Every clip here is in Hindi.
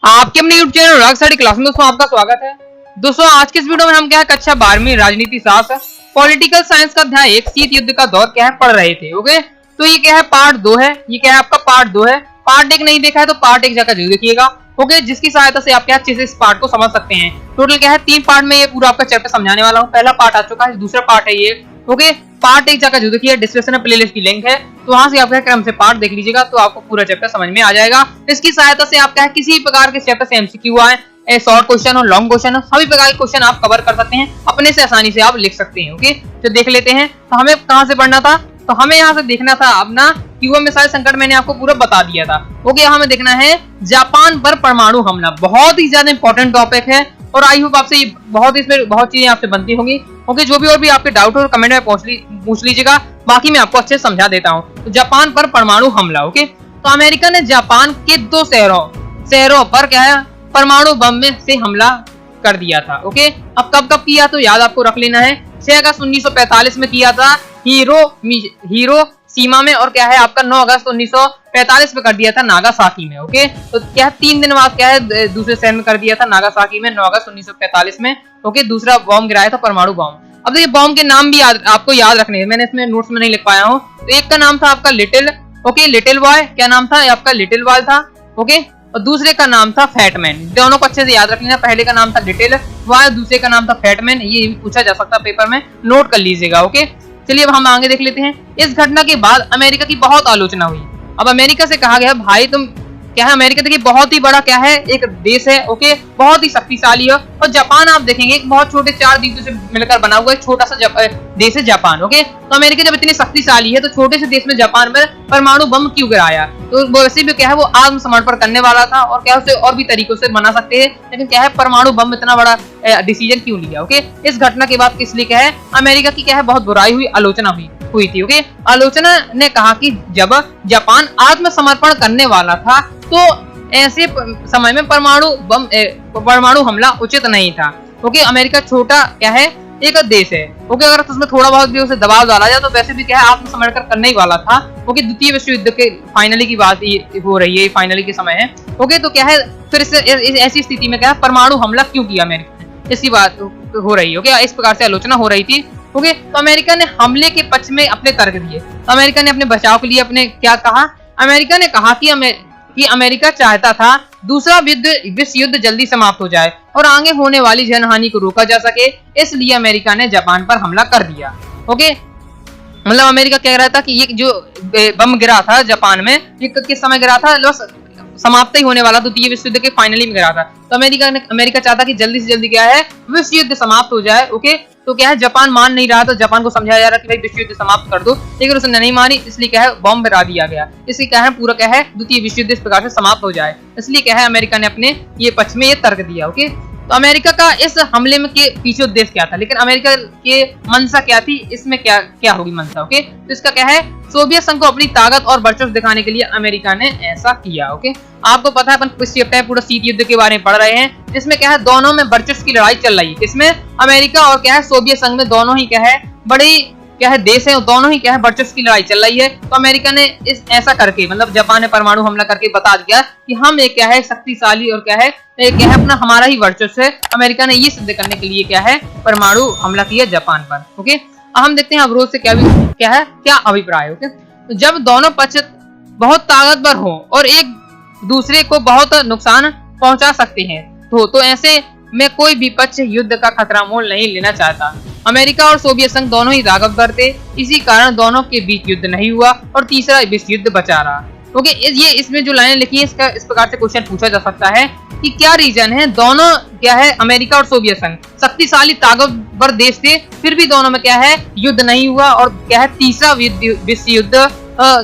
आपके अपने YouTube channel rock study class में दोस्तों आपका स्वागत है। दोस्तों आज की इस वीडियो में हम क्या है कक्षा 12वीं राजनीति शास्त्र पॉलिटिकल साइंस का अध्याय 1 शीत युद्ध का दौर क्या है पढ़ रहे थे। ओके, तो ये क्या है पार्ट 2 है, ये क्या है आपका पार्ट 2 है। पार्ट 1 नहीं देखा है तो पार्ट 1 जाकर जरूर देखिएगा। ओके, जिसकी सहायता से आप क्या अच्छे से इस पार्ट को समझ सकते हैं। टोटल क्या है 3 पार्ट में ये पूरा आपका चैप्टर समझाने वाला हूँ। पहला पार्ट आ चुका है, दूसरा पार्ट है ये। ओके, पार्ट 1 जाकर जरूर देखिए, डिस्क्रिप्शन में प्लेलिस्ट की लिंक है, तो वहां से आप क्या क्रम से पार्ट देख लीजिएगा तो आपको पूरा चैप्टर समझ में आ जाएगा। इसकी सहायता से आप क्या है किसी प्रकार के चैप्टर से एमसीक्यू आए, शॉर्ट क्वेश्चन हो, लॉन्ग क्वेश्चन हो, सभी प्रकार के क्वेश्चन आप कवर कर सकते हैं, अपने से आसानी से आप लिख सकते हैं। ओके, तो देख लेते हैं। तो हमें कहां से पढ़ना था, तो हमें यहाँ से देखना था अपना क्यूबा मिसाइल संकट मैंने आपको पूरा बता दिया था। ओके, हमें देखना है जापान पर परमाणु हमला, बहुत ही ज्यादा इंपॉर्टेंट टॉपिक है और आई होप आपसे इसमें बहुत चीजें आपसे बनती होंगी। ओके, जो भी और भी आपके डाउट हो कमेंट में पूछ लीजिएगा, बाकी मैं आपको अच्छे से समझा देता हूँ। तो जापान पर परमाणु हमला। ओके, तो अमेरिका ने जापान के 2 शहरों पर क्या है परमाणु बम में से हमला कर दिया था। ओके, अब कब किया तो याद आपको रख लेना है, 6 अगस्त 1945 में किया था हिरोशिमा में, और क्या है आपका 9 अगस्त 1945 में कर दिया था नागासाकी में। ओके, तो क्या 3 दिन बाद क्या है दूसरे शहर में कर दिया था नागासाकी में 9 अगस्त 1945 में। ओके, दूसरा बॉम्ब गिराया था परमाणु बॉम्ब। अब देखिए बॉम्ब के नाम भी आपको याद रखने हैं, मैंने इसमें नोट्स में नहीं लिख पाया हूँ। तो एक का नाम था आपका लिटिल बॉय, क्या नाम था आपका लिटिल बॉय था। ओके, और दूसरे का नाम था फैटमैन। दोनों को अच्छे से याद रख लेना, पहले का नाम था लिटिल बॉय, दूसरे का नाम था फैटमैन। ये पूछा जा सकता है पेपर में, नोट कर लीजिएगा। ओके, चलिए अब हम आगे देख लेते हैं। इस घटना के बाद अमेरिका की बहुत आलोचना हुई। अब अमेरिका से कहा गया भाई तुम क्या है, अमेरिका देखिए बहुत ही बड़ा क्या है एक देश है। ओके, बहुत ही शक्तिशाली है, और जापान आप देखेंगे एक बहुत छोटे 4 द्वीपों से मिलकर बना हुआ एक छोटा सा देश है जापान। ओके, तो अमेरिका जब इतनी शक्तिशाली है तो छोटे से देश में जापान में परमाणु बम क्यों गिराया, तो वैसे भी क्या है वो आत्मसमर्पण करने वाला था, और क्या उसे और भी तरीकों से बना सकते हैं, लेकिन क्या है परमाणु बम इतना बड़ा डिसीजन क्यों लिया। ओके, इस घटना के बाद किस लिए क्या है अमेरिका की क्या है बहुत बुराई हुई, आलोचना हुई थी। ओके, आलोचना ने कहा कि जब जापान आत्मसमर्पण करने वाला था तो ऐसे समय में परमाणु हमला उचित नहीं था। ओके, अमेरिका छोटा क्या है एक देश है। ओके, अगर उसमें थोड़ा बहुत भी उसे दबाव डाला जाए तो वैसे भी क्या है आत्मसमर्पण करने ही वाला था। ओके, द्वितीय विश्व युद्ध के फाइनली की बात हो रही है, फाइनली के समय है। ओके, तो क्या है फिर ऐसी स्थिति में क्या है परमाणु हमला क्यों किया अमेरिका ने, इसकी बात हो रही है। ओके, इस प्रकार से आलोचना हो रही थी। ओके, तो अमेरिका ने हमले के पक्ष में अपने तर्क दिए। तो अमेरिका ने अपने बचाव के लिए अपने क्या कहा, अमेरिका ने कहा कि अमेरिका चाहता था दूसरा विश्व युद्ध जल्दी समाप्त हो जाए और आगे होने वाली जनहानि को रोका जा सके, इसलिए अमेरिका ने जापान पर हमला कर दिया। ओके, मतलब अमेरिका कह रहा था कि ये जो बम गिरा था जापान में ये किस समय गिरा था, समाप्त ही होने वाला द्वितीय विश्व युद्ध के फाइनली में गिरा था। तो अमेरिका चाहता कि जल्दी से जल्दी क्या है विश्व युद्ध समाप्त हो जाए। ओके, तो क्या है जापान मान नहीं रहा, तो जापान को समझाया जा रहा कि भाई विश्व युद्ध समाप्त कर दो, लेकिन उसने नहीं मानी, इसलिए क्या है बॉम्ब गिरा दिया गया। इसलिए क्या है पूरा क्या है द्वितीय विश्व युद्ध इस प्रकार से समाप्त हो जाए, इसलिए क्या है अमेरिका ने अपने ये पक्ष में ये तर्क दिया। ओके, तो अमेरिका का इस हमले में के पीछे उद्देश्य क्या था, लेकिन अमेरिका के मंशा क्या थी, इसमें क्या होगी मंशा। ओके, तो इसका क्या है सोवियत संघ को अपनी ताकत और वर्चस्व दिखाने के लिए अमेरिका ने ऐसा किया। ओके, आपको पता है अपन पूरा शीत युद्ध के बारे में पढ़ रहे हैं, जिसमें क्या है दोनों में वर्चस्व की लड़ाई चल रही है। इसमें अमेरिका और क्या है सोवियत संघ में दोनों ही क्या है बड़ी क्या है देश है, दोनों ही क्या है वर्चस्व की लड़ाई चल रही है। तो अमेरिका ने ऐसा करके मतलब जापान ने परमाणु हमला करके बता दिया कि हम एक क्या है शक्तिशाली और क्या है अपना हमारा ही वर्चस्व है। अमेरिका ने ये सिद्ध करने के लिए क्या है परमाणु हमला किया जापान पर। ओके, अब हम देखते हैं अवरोध से क्या अभिप्राय। ओके, तो जब दोनों पक्ष बहुत ताकतवर हो और एक दूसरे को बहुत नुकसान पहुंचा सकते हैं तो ऐसे में कोई भी पक्ष युद्ध का खतरा मोल नहीं लेना चाहता। अमेरिका और सोवियत संघ दोनों ही ताकतवर थे, इसी कारण दोनों के बीच युद्ध नहीं हुआ और तीसरा विश्व युद्ध बचा रहा। ओके, ये इसमें जो लाइनें लिखी है इसका इस प्रकार से क्वेश्चन पूछा जा सकता है कि क्या रीजन है दोनों क्या है अमेरिका और सोवियत संघ शक्तिशाली ताकतवर देश थे, फिर भी दोनों में क्या है युद्ध नहीं हुआ और क्या है तीसरा विश्व युद्ध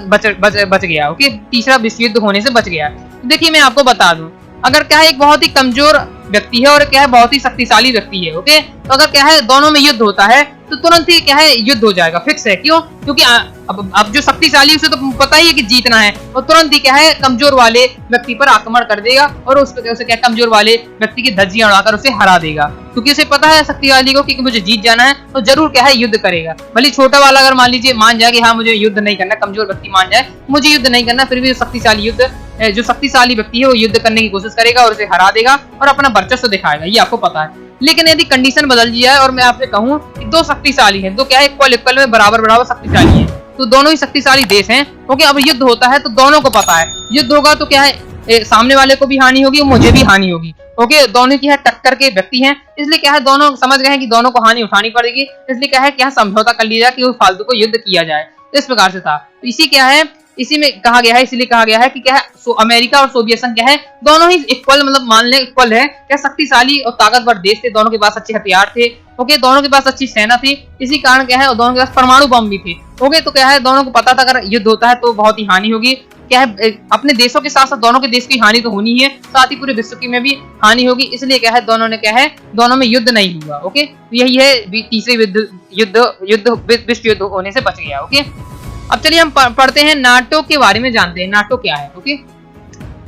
बच गया। ओके, तीसरा विश्व युद्ध होने से बच गया। देखिए मैं आपको बता दूं, अगर क्या है एक बहुत ही कमजोर व्यक्ति है और क्या है बहुत ही शक्तिशाली व्यक्ति है। ओके, तो अगर क्या है दोनों में युद्ध होता है तो तुरंत ही क्या है युद्ध हो जाएगा, फिक्स है। क्यों, क्योंकि अब जो शक्तिशाली उसे तो पता ही है कि जीतना है, और तुरंत ही क्या है कमजोर वाले व्यक्ति पर आक्रमण कर देगा और उसे क्या कमजोर वाले व्यक्ति की धज्जियां उड़ाकर उसे हरा देगा, क्योंकि उसे पता है शक्तिशाली को कि मुझे जीत जाना है, तो जरूर क्या है युद्ध करेगा। भले छोटा वाला अगर मान लीजिए मान जाए कि हाँ मुझे युद्ध नहीं करना, कमजोर व्यक्ति मान जाए मुझे युद्ध नहीं करना, फिर भी शक्तिशाली युद्ध जो शक्तिशाली व्यक्ति है वो युद्ध करने की कोशिश करेगा और उसे हरा देगा और अपना वर्चस्व दिखाएगा, ये आपको पता है। लेकिन यदि कंडीशन बदल दी जाए और मैं आपसे कहूं कि दो शक्तिशाली हैं, तो क्या है इक्वल में बराबर शक्तिशाली है, तो दोनों ही शक्तिशाली देश हैं, ओके। अब युद्ध होता है तो दोनों को पता है युद्ध होगा तो क्या है सामने वाले को भी हानि होगी, मुझे भी हानि होगी, ओके। दोनों की है टक्कर के व्यक्ति हैं, इसलिए क्या है दोनों समझ गए हैं कि दोनों को हानि उठानी पड़ेगी, इसलिए क्या है क्या समझौता कर लिया जाए कि वो फालतू को युद्ध किया जाए, इस प्रकार से था। तो इसी में कहा गया है, इसलिए कहा गया है कि क्या है अमेरिका और सोवियत संघ क्या है दोनों ही इक्वल, मतलब मान ले इक्वल है, क्या शक्तिशाली और ताकतवर देश थे, दोनों के पास अच्छे हथियार थे, ओके, दोनों के पास अच्छी सेना थी, इसी कारण क्या है और दोनों के पास परमाणु बम भी थे, ओके। तो क्या है दोनों को पता था अगर युद्ध होता है तो बहुत ही हानि होगी, क्या है अपने देशों के साथ साथ दोनों के देश की हानि तो होनी ही है, साथ ही पूरे विश्व की में भी हानि होगी, इसलिए क्या है दोनों में युद्ध नहीं हुआ, ओके। यही है तीसरे विश्व युद्ध होने से बच गया, ओके। अब चलिए हम पढ़ते हैं नाटो के बारे में, जानते हैं नाटो क्या है, ओके।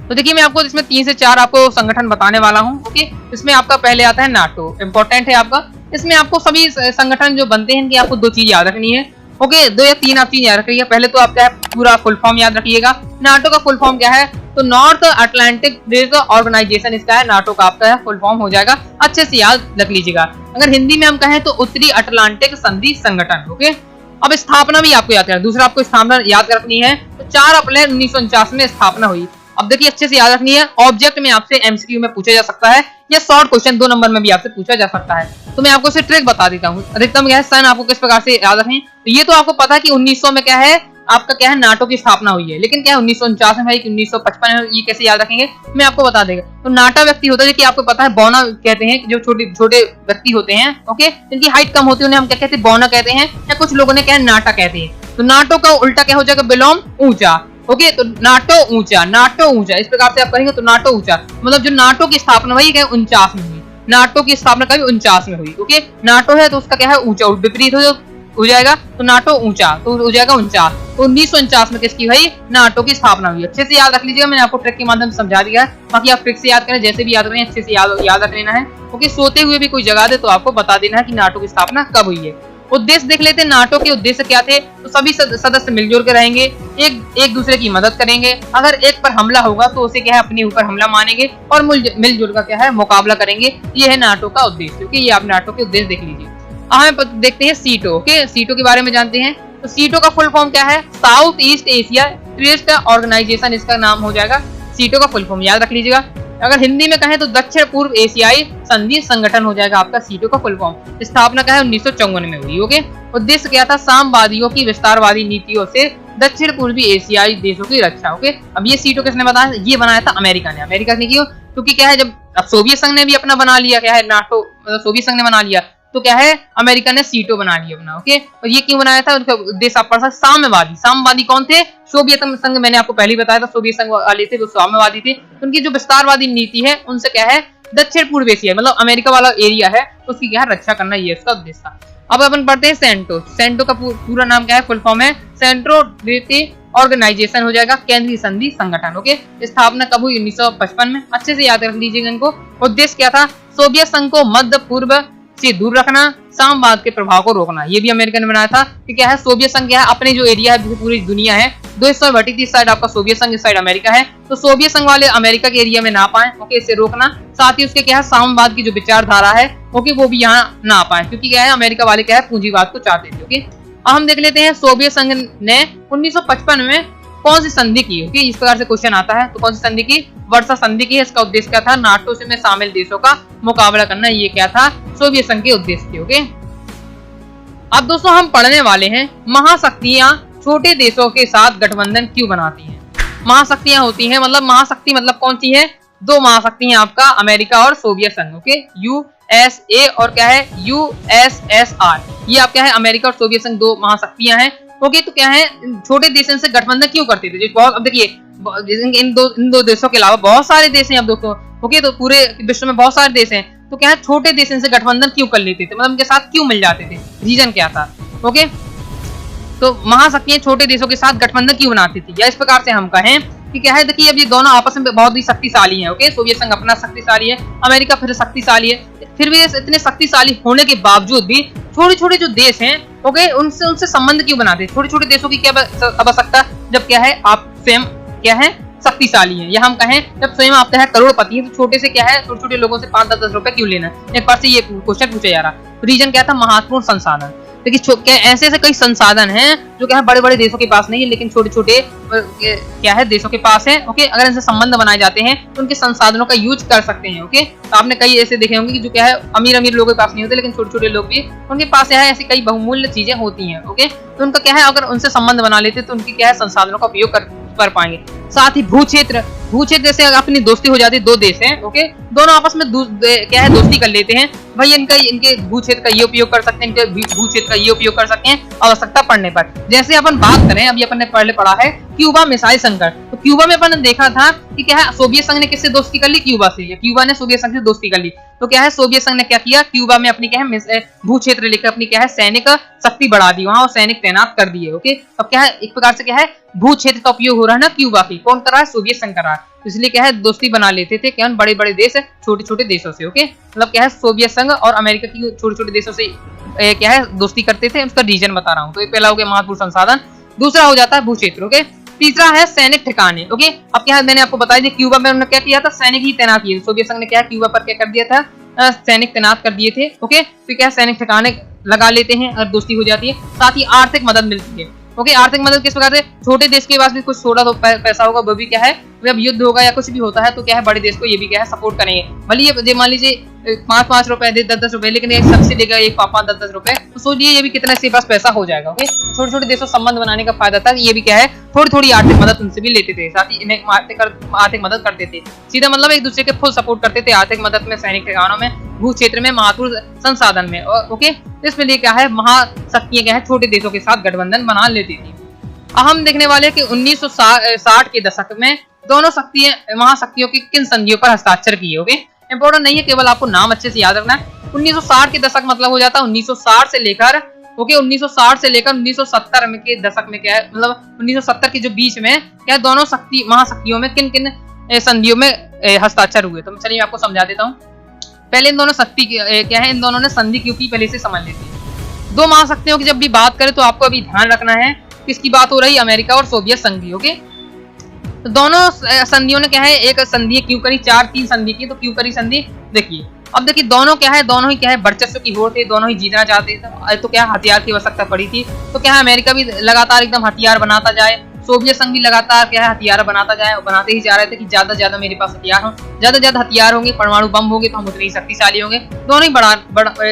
तो देखिए मैं आपको इसमें 3 से 4 आपको संगठन बताने वाला हूं, ओके। इसमें आपका पहले आता है नाटो, इंपॉर्टेंट है आपका। इसमें आपको सभी संगठन जो बनते हैं इनकी आपको 2 चीज याद रखनी है, ओके। 2 या 3 आप चीज याद रखिएगा। पहले तो आप क्या है पूरा फुल फॉर्म याद रखिएगा। नाटो का फुल फॉर्म क्या है, तो नॉर्थ अटलांटिक ट्रेड ऑर्गेनाइजेशन इसका है, नाटो का आपका फुल फॉर्म हो जाएगा, अच्छे से याद रख लीजिएगा। अगर हिंदी में हम कहें तो उत्तरी अटलांटिक संधि संगठन, ओके। अब स्थापना भी आपको याद करना, दूसरा आपको स्थापना याद रखनी है, तो 4 अप्रैल 1949 में स्थापना हुई। अब देखिए अच्छे से याद रखनी है, ऑब्जेक्ट में आपसे एमसीक्यू में पूछा जा सकता है या शॉर्ट क्वेश्चन 2 नंबर में भी आपसे पूछा जा सकता है। तो मैं आपको सिर्फ ट्रिक बता देता हूँ, अधिकतम क्या है सन आपको किस प्रकार से याद रखें। तो ये तो आपको पता है कि 1900 में क्या है आपका क्या है नाटो की स्थापना हुई है, लेकिन क्या है 1949 में भाई 1955 में, ये कैसे याद रखेंगे मैं आपको बता देगा। तो नाटा व्यक्ति होता है कि आपको पता है बौना कहते हैं, जो छोटे व्यक्ति होते हैं, ओके, जिनकी हाइट कम होती है उन्हें हम क्या कहते हैं बौना कहते हैं, या कुछ लोगों ने क्या है नाटा कहते हैं। तो नाटो का उल्टा क्या हो जाएगा, बिलोम ऊंचा, ओके। तो नाटो ऊंचा इस प्रकार से आप करेंगे, तो नाटो ऊंचा मतलब जो नाटो की स्थापना हुई क्या 49 में हुई, नाटो की स्थापना कभी 49 में हुई, ओके। नाटो है तो उसका क्या है ऊंचा, विपरीत हो जाएगा, तो नाटो ऊंचा तो हो जाएगा 49। तो 1949 में किसकी भाई नाटो की स्थापना हुई, अच्छे से याद रख लीजिएगा, मैंने आपको ट्रिक के माध्यम से समझा दिया है, बाकी आप ट्रिक से याद करें, जैसे भी याद करें अच्छे से याद रख लेना है, ओके। सोते हुए भी कोई जगह दे तो आपको बता देना है कि नाटो की स्थापना कब हुई है। उद्देश्य देख लेते हैं, नाटो के उद्देश्य क्या थे, तो सभी सदस्य मिलजुल कर रहेंगे, एक दूसरे की मदद करेंगे, अगर एक पर हमला होगा तो उसे क्या है अपने ऊपर हमला मानेंगे और मिलजुल का क्या है मुकाबला करेंगे, ये है नाटो का उद्देश्य, क्योंकि ये आप नाटो के उद्देश्य देख लीजिए। हम देखते हैं सीटो, ओके, सीटो के बारे में जानते हैं। तो सीटो का फुल फॉर्म क्या है, south east Asia trade organisation इसका नाम हो जाएगा, सीटो का फुल फॉर्म याद रख लीजिएगा। अगर हिंदी में कहें तो दक्षिण पूर्व एशियाई संधि संगठन हो जाएगा आपका सीटो का फुल फॉर्म। स्थापना क्या है 1954 में हुई, ओके। उद्देश्य क्या था, साम्यवादियों की विस्तारवादी नीतियों से दक्षिण पूर्वी एशियाई देशों की रक्षा, ओके। अब ये सीटो किसने बनाया, ये बनाया था अमेरिका ने क्यों, क्योंकि क्या है जब अब सोवियत संघ ने भी अपना बना लिया, क्या है नाटो मतलब सोवियत संघ ने बना लिया, तो क्या है अमेरिका ने सीटो बना लिया अपना, ओके। और ये क्यों बनाया था, उनका उद्देश्य आप पढ़ सकते, साम्यवादी कौन थे, सोवियत संघ, मैंने आपको पहले बताया था सोवियत संघ वाले थे वो साम्यवादी थे, उनकी जो विस्तारवादी नीति है उनसे क्या है दक्षिण पूर्व एशिया मतलब अमेरिका वाला एरिया है उसकी क्या है रक्षा करना, ये उसका उद्देश्य था। अब अपन पढ़ते हैं सेंटो का पूरा नाम क्या है, फुल फॉर्म है सेंट्रो ट्रेड ऑर्गेनाइजेशन हो जाएगा, केंद्रीय संधि संगठन, ओके। स्थापना कब हुई 1955 में, अच्छे से याद रख लीजिएगा इनको। उद्देश्य क्या था, सोवियत संघ को मध्य पूर्व से दूर रखना, साम्यवाद के प्रभाव को रोकना, ये भी अमेरिका ने बनाया था। कि क्या है सोवियत संघ क्या है अपने जो एरिया है पूरी दुनिया है 2 हिस्सों में बटी थी, साइड आपका सोवियत संघ, इस साइड अमेरिका है, तो सोवियत संघ वाले अमेरिका के एरिया में ना पाए, ओके, इसे रोकना। साथ ही उसके क्या है साम्यवाद की जो विचारधारा है, ओके, वो भी यहाँ ना पाए, क्योंकि क्या है अमेरिका वाले क्या है पूंजीवाद को चाहते थे, ओके। अब हम देख लेते हैं सोवियत संघ ने 1955 में कौन सी संधि की, ओके, इस प्रकार से क्वेश्चन आता है, तो कौन सी संधि की, वर्सा संधि की है। इसका उद्देश्य क्या था, नाटो से में शामिल देशों का मुकाबला करना, ये क्या था सोवियत संघ के उद्देश्य थे, ओके। अब दोस्तों हम पढ़ने वाले हैं महाशक्तियां छोटे देशों के साथ गठबंधन क्यों बनाती हैं। महाशक्तियां होती हैं मतलब महाशक्ति मतलब कौन सी है, 2 महाशक्तियां आपका अमेरिका और सोवियत संघ, ओके, यूएसए और क्या है यूएसएसआर, ये आप क्या है अमेरिका और सोवियत संघ 2 महाशक्तियां हैं, ओके। तो क्या है छोटे देशों से गठबंधन क्यों करते थे, बहुत, अब देखिए इन दो देशों के अलावा बहुत सारे देश हैं अब दोस्तों, ओके, तो पूरे विश्व में बहुत सारे देश हैं, तो क्या है छोटे देशों से गठबंधन क्यों कर लेते थे, मतलब उनके साथ क्यों मिल जाते थे, रीजन क्या था, ओके। तो महाशक्तियां छोटे देशों के साथ गठबंधन क्यों बनाती थी, या इस प्रकार से हम कहें कि क्या है देखिए अब ये दोनों आपस में बहुत ही शक्तिशाली हैं, ओके। सोवियत संघ अपना शक्तिशाली है, अमेरिका फिर शक्तिशाली है, फिर भी इतने शक्तिशाली होने के बावजूद भी छोटे छोटे जो देश हैं, ओके, उनसे संबंध क्यों बनाते हैं, छोटे छोटे देशों की क्या आवश्यकता, जब क्या है आप स्वयं क्या है शक्तिशाली है, या हम कहें जब स्वयं आप है करोड़पति है, तो छोटे से क्या है, छोटे छोटे लोगों से 5-10 रुपए क्यों लेना। एक बार से ये क्वेश्चन पूछा जा रहा। रीजन क्या था, महत्वपूर्ण संसाधन। देखिए क्या ऐसे ऐसे कई संसाधन हैं जो क्या है बड़े बड़े देशों के पास नहीं है, लेकिन छोटे छोटे क्या है देशों के पास है। ओके, अगर इनसे संबंध बनाए जाते हैं तो उनके संसाधनों का यूज कर सकते हैं। ओके, तो आपने कई ऐसे देखे होंगे कि जो क्या है अमीर अमीर लोगों के पास नहीं होते, लेकिन छोटे छोटे लोग भी उनके पास है ऐसी कई बहुमूल्य चीजें होती हैं। ओके, तो उनका क्या है अगर उनसे संबंध बना लेते तो उनकी क्या है संसाधनों का उपयोग कर पाएंगे। साथ ही भू क्षेत्र जैसे अपनी दोस्ती हो जाती है, दो देश हैं, ओके, दोनों आपस में क्या है दोस्ती कर लेते हैं, भाई इनके भू क्षेत्र का ये उपयोग कर सकते हैं, इनके भू क्षेत्र का ये उपयोग कर सकते हैं आवश्यकता पड़ने पर। जैसे अपन बात करें, अभी अपन ने पहले पढ़ा है क्यूबा मिसाइल संकट, तो क्यूबा में अपन ने देखा था कि क्या है सोवियत संघ ने किससे दोस्ती कर ली, क्यूबा से, या क्यूबा ने सोवियत संघ से दोस्ती कर ली। तो क्या है सोवियत संघ ने क्या किया, क्यूबा में अपनी क्या है भू क्षेत्र लेकर अपनी क्या है सैनिक शक्ति बढ़ा दी, वहां सैनिक तैनात कर दिए। ओके, अब क्या है एक प्रकार से क्या है भू क्षेत्र का उपयोग हो रहा है ना क्यूबा की, कौन कर रहा है, सोवियत संघ कर रहा है। तो इसलिए क्या है दोस्ती बना लेते थे क्या बड़े बड़े देश छोटे छोटे देशों से। ओके, मतलब क्या है सोवियत संघ और अमेरिका की छोटे छोटे देशों से क्या है दोस्ती करते थे, उसका रीजन बता रहा हूँ। तो ये पहला हो गया महत्वपूर्ण संसाधन, दूसरा हो जाता है भू क्षेत्र। ओके, तीसरा है सैनिक ठिकाने। ओके, अब क्या है मैंने आपको बताया कि क्यूबा में उन्होंने क्या किया था, सैनिक ही तैनात किए। सोवियत संघ ने क्या क्यूबा पर क्या कर दिया था, सैनिक तैनात कर दिए थे। ओके, तो क्या सैनिक ठिकाने लगा लेते हैं और दोस्ती हो जाती है। साथ ही आर्थिक मदद मिलती है। ओके, आर्थिक मदद किस प्रकार से, छोटे देश के पास भी कुछ थोड़ा तो पैसा होगा, वो भी क्या है जब युद्ध होगा या कुछ भी होता है तो क्या है बड़े देश को ये भी क्या है सपोर्ट करेंगे। भले ये मान लीजिए 5-5 रुपए दे, 10-10 रुपए, लेकिन एक सबसे देगा एक 5-10 रुपए, तो सोचिए ये भी कितना इसके पास पैसा हो जाएगा। ओके, छोटे छोटे देशों संबंध बनाने का फायदा था, ये भी क्या है थोड़ी थोड़ी आर्थिक मदद उनसे भी लेते थे, साथ ही इन्हें आर्थिक मदद करते थे। सीधा मतलब एक दूसरे के फुल सपोर्ट करते थे आर्थिक मदद में, सैनिक ठिकानों में, भू क्षेत्र में, महत्वपूर्ण संसाधन में। ओके, इसमें लिए क्या है महाशक्तियां क्या है छोटे देशों के साथ गठबंधन बना लेती थी। हम देखने वाले कि 1960 के दशक में दोनों महाशक्तियों की किन संधियों पर हस्ताक्षर किए। ओके, इंपॉर्टेंट नहीं है, केवल आपको नाम अच्छे से याद रखना है। 1960 के दशक मतलब हो जाता है 1960 से लेकर 1970 में के दशक में क्या है, मतलब 1970 के जो बीच में क्या दोनों महाशक्तियों में किन किन संधियों में हस्ताक्षर हुए। तो चलिए आपको समझा देता हूँ। पहले इन दोनों शक्ति क्या है, इन दोनों ने संधि क्यों की पहले से समझ लेते हैं। दो महाशक्तियों की जब भी बात करें तो आपको अभी ध्यान रखना है किसकी बात हो रही, अमेरिका और सोवियत संघ की। ओके, तो दोनों संधियों ने क्या है एक संधि क्यों करी, 4-3 संधि की, तो क्यों करी संधि देखिए। अब देखिए दोनों क्या है, दोनों ही क्या है वर्चस्व की होड़ थे, दोनों ही जीतना चाहते थे, तो क्या हथियार की आवश्यकता पड़ी थी। तो क्या है अमेरिका भी लगातार एकदम हथियार बनाता जाए, सोवियत संघ भी लगातार क्या है हथियार बनाता जाए, और बनाते ही जा रहे थे कि ज्यादा से ज्यादा मेरे पास हथियार हो, ज्यादा से ज्यादा हथियार होंगे, परमाणु बम होंगे तो हम उतने ही शक्तिशाली होंगे। दोनों ही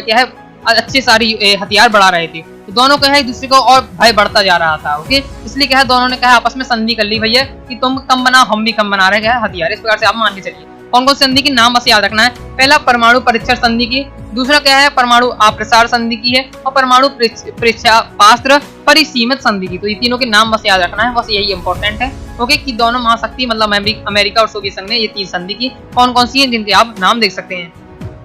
क्या है अच्छे सारी हथियार बढ़ा रहे थे, तो दोनों का है एक दूसरे को और भय बढ़ता जा रहा था। ओके, इसलिए क्या है दोनों ने कहा आपस में संधि कर ली भैया कि तुम कम बनाओ हम भी कम बना रहे हैं हथियार। इस प्रकार से आप मान के चलिए। कौन कौन संधि की नाम बस याद रखना है। पहला परमाणु परीक्षण संधि की, दूसरा क्या है परमाणु अप्रसार संधि की है, और परमाणु पास्त्र परिसीमित संधि की। तो ये तीनों के नाम बस याद रखना है, बस यही इंपॉर्टेंट है। ओके, कि दोनों महाशक्ति मतलब अमेरिका और सोवियत संघ ने ये 3 संधि की कौन कौन सी है जिनके आप नाम देख सकते हैं।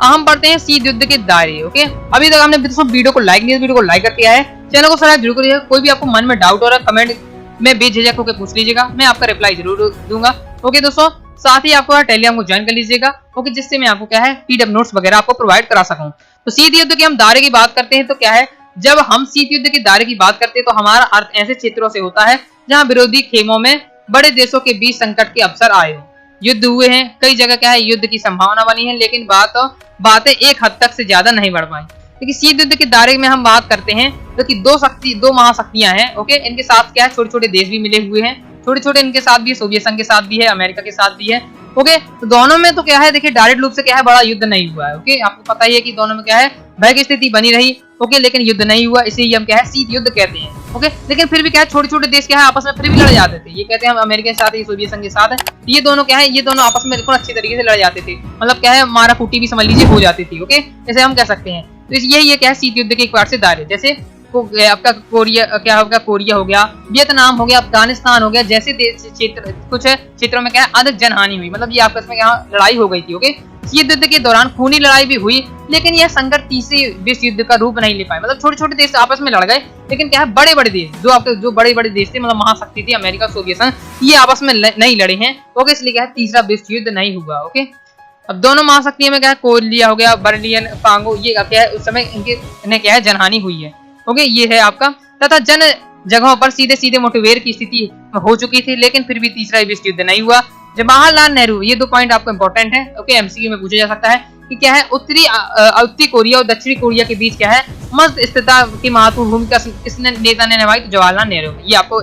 हम पढ़ते हैं शीत युद्ध के दायरे। ओके, अभी तक हमने वीडियो को लाइक नहीं, वीडियो को लाइक कर दिया है, चैनल को सब्सक्राइब जरूर करिएगा। कोई भी आपको मन में डाउट हो रहा है कमेंट में बेझिझक होकर पूछ लीजिएगा, मैं आपका रिप्लाई जरूर दूंगा। ओके दोस्तों, साथ ही आपको टेलीग्राम को ज्वाइन कर लीजिएगा, ओके, जिससे मैं आपको क्या है पीडीएफ नोट्स वगैरह आपको प्रोवाइड करा सकूं। तो शीत युद्ध के हम दायरे की बात करते हैं तो क्या है, जब हम शीत युद्ध के दायरे की बात करते हैं तो हमारा अर्थ ऐसे क्षेत्रों से होता है जहां विरोधी खेमों में बड़े देशों के बीच संकट के अवसर आए हो, युद्ध हुए हैं, कई जगह क्या है युद्ध की संभावना बनी है, लेकिन बातें एक हद तक से ज्यादा नहीं बढ़ पाई। लेकिन शीत युद्ध के दायरे में हम बात करते हैं तो कि दो महाशक्तियां हैं। ओके, इनके साथ क्या है छोटे छोटे देश भी मिले हुए हैं, छोटे छोटे इनके साथ भी, सोवियत संघ के साथ भी है, अमेरिका के साथ भी है। ओके, तो दोनों में तो क्या है देखिए डायरेक्ट रूप से क्या है बड़ा युद्ध नहीं हुआ है। ओके, आपको पता ही है कि दोनों में क्या है भय की स्थिति बनी रही। ओके, लेकिन युद्ध नहीं हुआ, इसे हम क्या है शीत युद्ध कहते हैं। ओके, लेकिन फिर भी क्या है छोटे छोटे देश क्या है आपस में फिर भी लड़ जाते थे। ये कहते हैं हम अमेरिका के साथ है, सोवियत संघ के साथ है, ये दोनों क्या है ये दोनों आपस में बिल्कुल अच्छी तरीके से लड़ जाते थे, मतलब क्या है मारा कुटी भी समझ लीजिए हो जाती थी। ओके, जैसे हम कह सकते हैं। तो यही क्या है शीत युद्ध के एक बार से दायरे, जैसे आपका कोरिया हो गया, वियतनाम हो गया, अफगानिस्तान हो गया, जैसे कुछ क्षेत्रों में क्या है अधिक जनहानि हुई, मतलब ये आपस में यहाँ लड़ाई हो गई थी। ओके, शीत युद्ध के दौरान खूनी लड़ाई भी हुई, लेकिन यह संकट तीसरे विश्व युद्ध का रूप नहीं ले पाए। मतलब छोटे छोटे देश आपस में लड़ गए, लेकिन क्या है बड़े बड़े देश जो बड़े बड़े देश थे, मतलब महाशक्ति थी अमेरिका सोवियत संघ, ये आपस में नहीं लड़े हैं। ओके, इसलिए क्या है तीसरा विश्व युद्ध नहीं हुआ। ओके, अब दोनों महाशक्तियों में क्या है कोरिया हो गया, बर्लियन पांगो, ये क्या है उस समय इन्हें क्या है जनहानि हुई है। ओके, ये है आपका तथा जगहों पर सीधे सीधे मुठभेड़ की स्थिति हो चुकी थी, लेकिन फिर भी तीसरा विश्व युद्ध नहीं हुआ। जवाहरलाल नेहरू, ये 2 पॉइंट आपको इंपॉर्टेंट है, ओके, एमसीक्यू में पूछा जा सकता है कि क्या है उत्तरी कोरिया और दक्षिणी कोरिया के बीच क्या है मस्त स्थिरता की महत्वपूर्ण भूमिका किसने नेता ने निभाई, तो जवाहरलाल नेहरू। ये आपको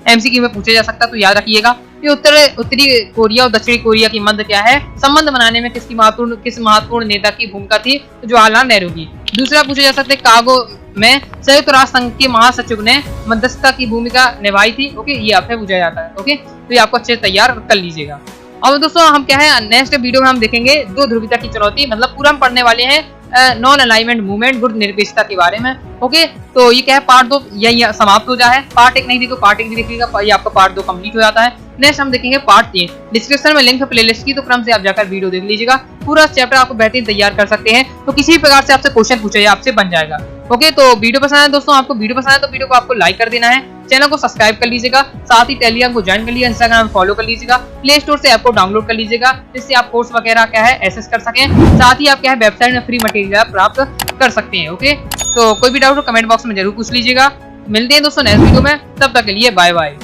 एमसीक्यू में पूछा जा सकता है, तो याद रखिएगा। ये उत्तरी कोरिया और दक्षिणी कोरिया की मध्य क्या है संबंध बनाने में किस महत्वपूर्ण नेता की भूमिका थी, तो जवाहरलाल नेहरू की। दूसरा पूछा जा सकता है कागो में संयुक्त राष्ट्र संघ के महासचिव ने मध्यस्थता की भूमिका निभाई थी, ओके, ये आपसे पूछा जाता है, ओके, तो ये आपको अच्छे तैयार कर लीजिएगा। अब दोस्तों हम क्या है नेक्स्ट वीडियो में हम देखेंगे 2 ध्रुवीयता की चुनौती, मतलब पूरा हम पढ़ने वाले हैं नॉन अलाइनमेंट मूवमेंट गुण निरपेक्षता के बारे में, ओके। तो ये क्या है पार्ट 2 यही समाप्त हो जाए। पार्ट 1 नहीं देखो पार्ट 1 भी देखिएगा, ये आपका पार्ट 2 कंप्लीट हो जाता है। नेक्स्ट हम देखेंगे पार्ट 3। डिस्क्रिप्शन में लिंक है प्लेलिस्ट की, तो क्रम से आप जाकर वीडियो देख लीजिएगा। पूरा चैप्टर आपको बेहतरीन तैयार कर सकते हैं, तो किसी भी प्रकार से आपसे क्वेश्चन पूछा जाए आपसे बन जाएगा, ओके। तो वीडियो पसंद है दोस्तों, आपको वीडियो पसंद है तो वीडियो को आपको लाइक कर देना है, चैनल को सब्सक्राइब कर लीजिएगा, साथ ही टेलीग्राम को ज्वाइन कर लीजिएगा, इंस्टाग्राम फॉलो कर लीजिएगा, प्ले स्टोर से ऐप को डाउनलोड कर लीजिएगा, जिससे आप कोर्स वगैरह क्या है एक्सेस कर सकें। साथ ही आप क्या है वेबसाइट में फ्री मटेरियल प्राप्त कर सकते हैं, ओके। तो कोई भी डाउट हो कमेंट बॉक्स में जरूर पूछ लीजिएगा। मिलते हैं दोस्तों नेक्स्ट वीडियो में, तब तक के लिए बाय बाय।